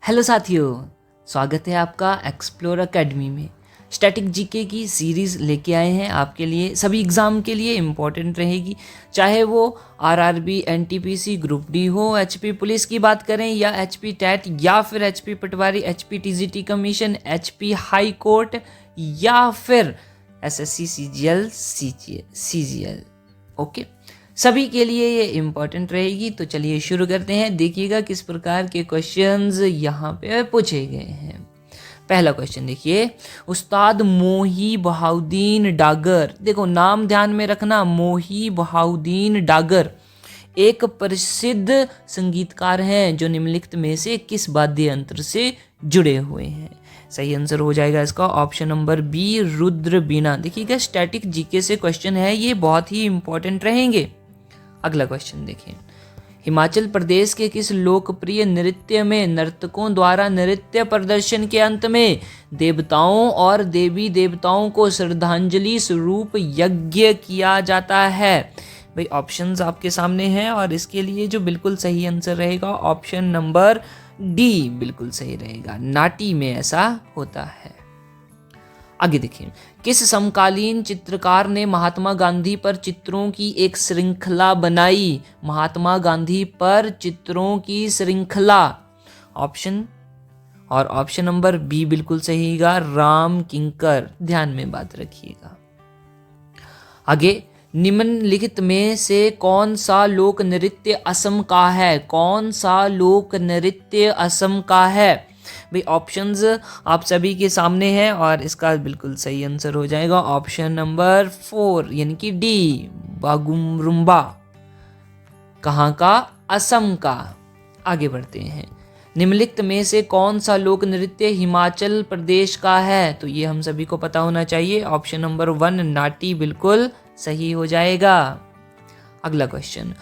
Hello साथियों, स्वागत है आपका एक्सप्लोर एकेडमी में। स्टैटिक जीके की सीरीज़ लेके आए हैं आपके लिए, सभी एग्ज़ाम के लिए इम्पोर्टेंट रहेगी, चाहे वो आरआरबी, एनटीपीसी, ग्रुप डी हो, एचपी पुलिस की बात करें या एचपी टैट या फिर HP Patwari, HP TGT commission, HP high court या फिर एसएससी, सीजीएल, सीजीएल। ओके, सभी के लिए ये इम्पोर्टेंट रहेगी। तो चलिए शुरू करते हैं। देखिएगा किस प्रकार के क्वेश्चंस यहाँ पे पूछे गए हैं। पहला क्वेश्चन देखिए, उस्ताद मोही बहाउद्दीन डागर, देखो नाम ध्यान में रखना, मोही बहाउद्दीन डागर एक प्रसिद्ध संगीतकार हैं जो निम्नलिखित में से किस वाद्य यंत्र से जुड़े हुए हैं। सही आंसर हो जाएगा इसका ऑप्शन नंबर बी, रुद्र बीना। देखिएगा स्टैटिक जीके से क्वेश्चन है, ये बहुत ही इंपॉर्टेंट रहेंगे। अगला क्वेश्चन देखिए, हिमाचल प्रदेश के किस लोकप्रिय नृत्य में नर्तकों द्वारा नृत्य प्रदर्शन के अंत में देवताओं और देवी देवताओं को श्रद्धांजलि स्वरूप यज्ञ किया जाता है? भाई ऑप्शंस आपके सामने हैं और इसके लिए जो बिल्कुल सही आंसर रहेगा ऑप्शन नंबर डी बिल्कुल सही रहेगा, नाटी में ऐसा होता है। आगे देखिए, किस समकालीन चित्रकार ने महात्मा गांधी पर चित्रों की एक श्रृंखला बनाई? महात्मा गांधी पर चित्रों की श्रृंखला, ऑप्शन नंबर बी बिल्कुल सही है, राम किंकर। ध्यान में बात रखिएगा। आगे, निम्नलिखित में से कौन सा लोक नृत्य असम का है? कौन सा लोक नृत्य असम का है? भाई ऑप्शंस आप सभी के सामने हैं और इसका बिल्कुल सही आंसर हो जाएगा ऑप्शन नंबर 4 यानी कि डी, बागुरुम्बा। कहाँ का? असम का। आगे बढ़ते हैं, निम्नलिखित में से कौन सा लोक नृत्य हिमाचल प्रदेश का है? तो ये हम सभी को पता होना चाहिए, ऑप्शन नंबर 1 नाटी बिल्कुल सही हो जाएगा। अगला क्वेश्चन,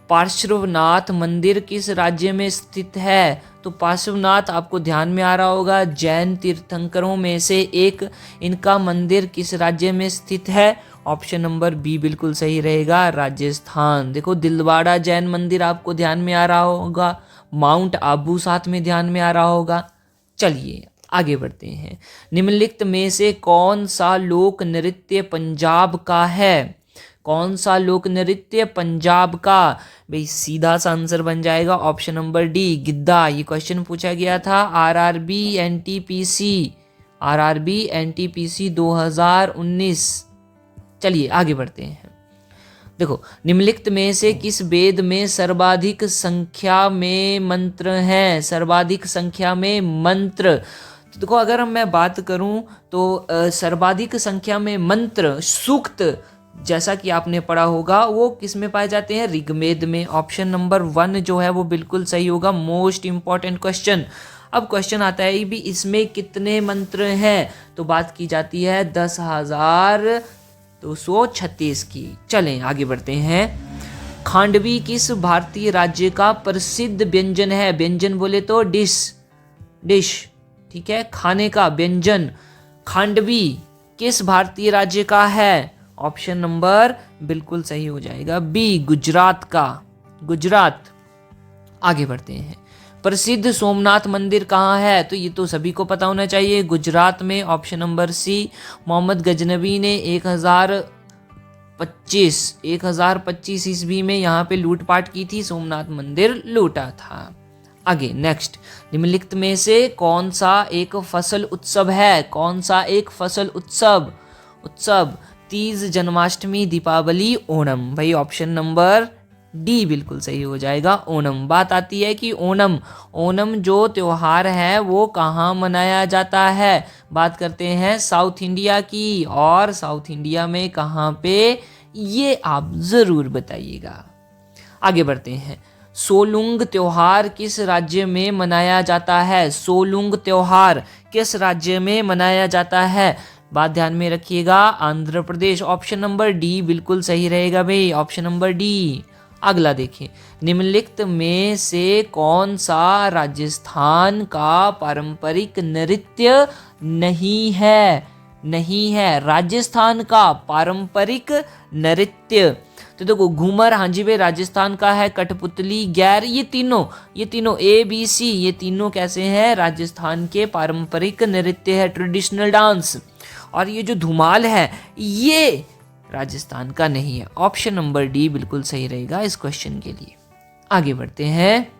पार्श्वनाथ मंदिर किस राज्य में स्थित है? तो पार्श्वनाथ आपको ध्यान में आ रहा होगा, जैन तीर्थंकरों में से एक, इनका मंदिर किस राज्य में स्थित है? ऑप्शन नंबर बी बिल्कुल सही रहेगा, राजस्थान। देखो दिलवाड़ा जैन मंदिर आपको ध्यान में आ रहा होगा, माउंट आबू साथ में ध्यान में आ रहा होगा। चलिए आगे बढ़ते हैं, निम्नलिखित में से कौन सा लोक नृत्य पंजाब का है? कौन सा लोक नृत्य पंजाब का? भाई सीधा सा आंसर बन जाएगा ऑप्शन नंबर डी, गिद्धा। ये क्वेश्चन पूछा गया था आरआरबी एनटीपीसी 2019। चलिए आगे बढ़ते हैं। देखो, निम्नलिखित में से किस वेद में सर्वाधिक संख्या में मंत्र हैं? सर्वाधिक संख्या में मंत्र, तो देखो अगर मैं बात करूं तो सर्वाधिक संख्या में मंत्र सूक्त जैसा कि आपने पढ़ा होगा वो किस में पाए जाते हैं? ऋग्वेद में। ऑप्शन नंबर 1 जो है वो बिल्कुल सही होगा। Most important question. अब क्वेश्चन आता है भी इसमें कितने मंत्र हैं? तो बात की जाती है 10,236 की। चलें आगे बढ़ते हैं, खांडवी किस भारतीय राज्य का प्रसिद्ध व्यंजन है? व्यंजन बोले तो डिश, ठीक है, खाने का व्यंजन। खांडवी किस भारतीय राज्य का है? ऑप्शन नंबर बिल्कुल सही हो जाएगा बी, गुजरात का, गुजरात। आगे बढ़ते हैं, प्रसिद्ध सोमनाथ मंदिर कहाँ है? तो ये तो सभी को पता होना चाहिए, गुजरात में। Option number C, Mohammad Ghaznavi ने 1025 ईस्वी में यहाँ पे लूटपाट की थी, सोमनाथ मंदिर लूटा था। आगे नेक्स्ट, निम्नलिखित में से कौन सा एक फसल उत्सव है? कौन सा एक फसल उत्सव? तीज, जन्माष्टमी, दीपावली, ओणम। भाई ऑप्शन नंबर डी बिल्कुल सही हो जाएगा, ओणम। बात आती है कि ओणम जो त्योहार है वो कहाँ मनाया जाता है? बात करते हैं साउथ इंडिया की, और साउथ इंडिया में कहाँ पे, ये आप जरूर बताइएगा। आगे बढ़ते हैं, सोलुंग त्योहार किस राज्य में मनाया जाता है? सोलुंग त्योहार किस राज्य में मनाया जाता है? बात ध्यान में रखिएगा, Andhra Pradesh. Option number D बिल्कुल सही रहेगा भाई, ऑप्शन नंबर डी। अगला देखिए, निम्नलिखित में से कौन सा राजस्थान का पारंपरिक नृत्य नहीं है? राजस्थान का पारंपरिक नृत्य। तो तो देखो घूमर हांजीबे राजस्थान का है, कठपुतली, गैर, ये तीनों ABC ये तीनों कैसे हैं, राजस्थान के पारंपरिक नृत्य है, ट्रेडिशनल डांस। और ये जो धुमाल है ये राजस्थान का नहीं है। ऑप्शन नंबर डी बिल्कुल सही रहेगा इस क्वेश्चन के लिए। आगे बढ़ते हैं,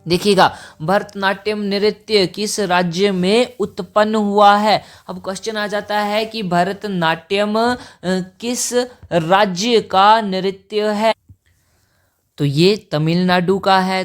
देखिएगा भरतनाट्यम नृत्य किस राज्य में उत्पन्न हुआ है। अब क्वेश्चन आ जाता है कि भरतनाट्यम किस राज्य का नृत्य है, तो ये तमिलनाडु का है।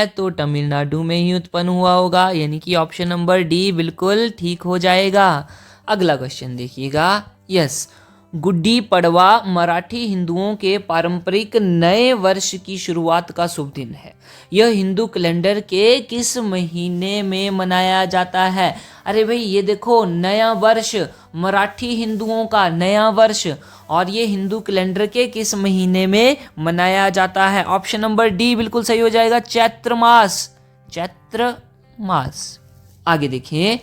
तो तमिलनाडु में ही उत्पन्न हुआ होगा, यानी कि ऑप्शन नंबर डी बिल्कुल ठीक हो जाएगा। अगला क्वेश्चन देखिएगा, यस, गुड्डी पड़वा मराठी हिंदुओं के पारंपरिक नए वर्ष की शुरुआत का शुभ दिन है। यह हिंदू कैलेंडर के किस महीने में मनाया जाता है। अरे भाई ये देखो, नया वर्ष, मराठी हिंदुओं का नया वर्ष, और ये हिंदू कैलेंडर के किस महीने में मनाया जाता है। ऑप्शन नंबर डी बिल्कुल सही हो जाएगा, चैत्र मास। आगे देखिए,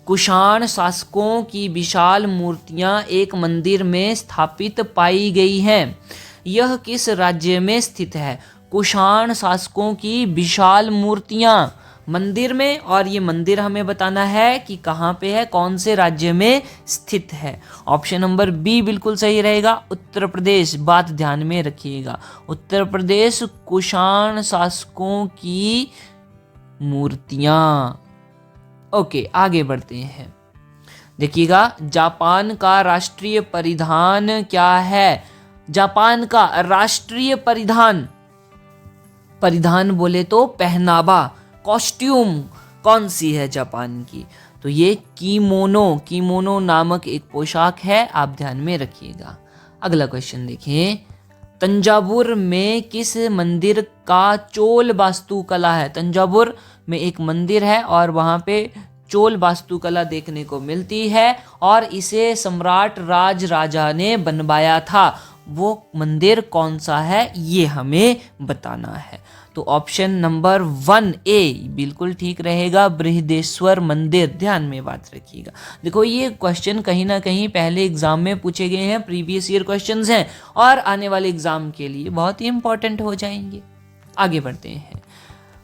कुषाण शासकों की विशाल मूर्तियां एक मंदिर में स्थापित पाई गई हैं। यह किस राज्य में स्थित है। कुषाण शासकों की विशाल मूर्तियां मंदिर में, और ये मंदिर हमें बताना है कि कहाँ पे है, कौन से राज्य में स्थित है। ऑप्शन नंबर बी बिल्कुल सही रहेगा, उत्तर प्रदेश। बात ध्यान में रखिएगा, उत्तर प्रदेश, कुषाण शासकों की मूर्तियां। ओके, आगे बढ़ते हैं, देखिएगा जापान का राष्ट्रीय परिधान क्या है। जापान का राष्ट्रीय परिधान बोले तो पहनावा, कॉस्ट्यूम कौन सी है जापान की, तो ये कीमोनो नामक एक पोशाक है, आप ध्यान में रखिएगा। अगला क्वेश्चन देखिए, तंजावुर में किस मंदिर का चोल वास्तुकला है। तंजावुर में एक मंदिर है और वहाँ पे चोल वास्तुकला देखने को मिलती है, और इसे सम्राट राजा ने बनवाया था। वो मंदिर कौन सा है ये हमें बताना है। तो ऑप्शन नंबर 1A बिल्कुल ठीक रहेगा, बृहदेश्वर मंदिर। ध्यान में बात रखिएगा। देखो ये क्वेश्चन कहीं ना कहीं पहले एग्जाम में पूछे गए हैं, प्रीवियस ईयर क्वेश्चंस हैं, और आने वाले एग्जाम के लिए बहुत ही इंपॉर्टेंट हो जाएंगे। आगे बढ़ते हैं,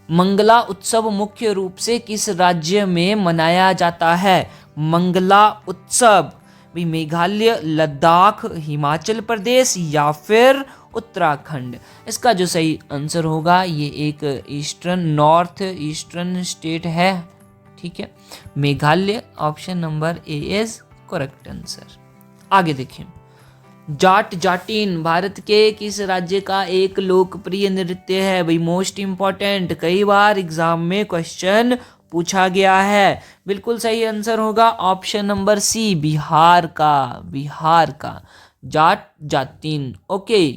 मंगला उत्सव मुख्य रूप से किस राज्य में मनाया जाता है। मंगला उत्सव भी मेघालय, लद्दाख, हिमाचल प्रदेश या फिर उत्तराखंड। इसका जो सही आंसर होगा ये एक नॉर्थ ईस्टर्न स्टेट है, ठीक है, Meghalaya. Option number A is correct answer. आगे देखें, जाटीन भारत के किस राज्य का एक लोकप्रिय नृत्य है। भाई मोस्ट इंपॉर्टेंट, कई बार एग्जाम में क्वेश्चन पूछा गया है। बिल्कुल सही आंसर होगा ऑप्शन नंबर सी, बिहार का जाटीन। ओके,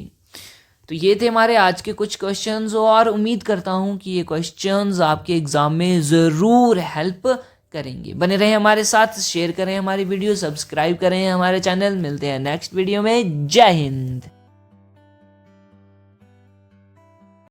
तो ये थे हमारे आज के कुछ क्वेश्चंस, और उम्मीद करता हूँ कि ये क्वेश्चंस आपके एग्जाम में ज़रूर हेल्प करेंगे। बने रहें हमारे साथ, शेयर करें हमारी वीडियो, सब्सक्राइब करें हमारे चैनल। मिलते हैं नेक्स्ट वीडियो में। जय हिंद।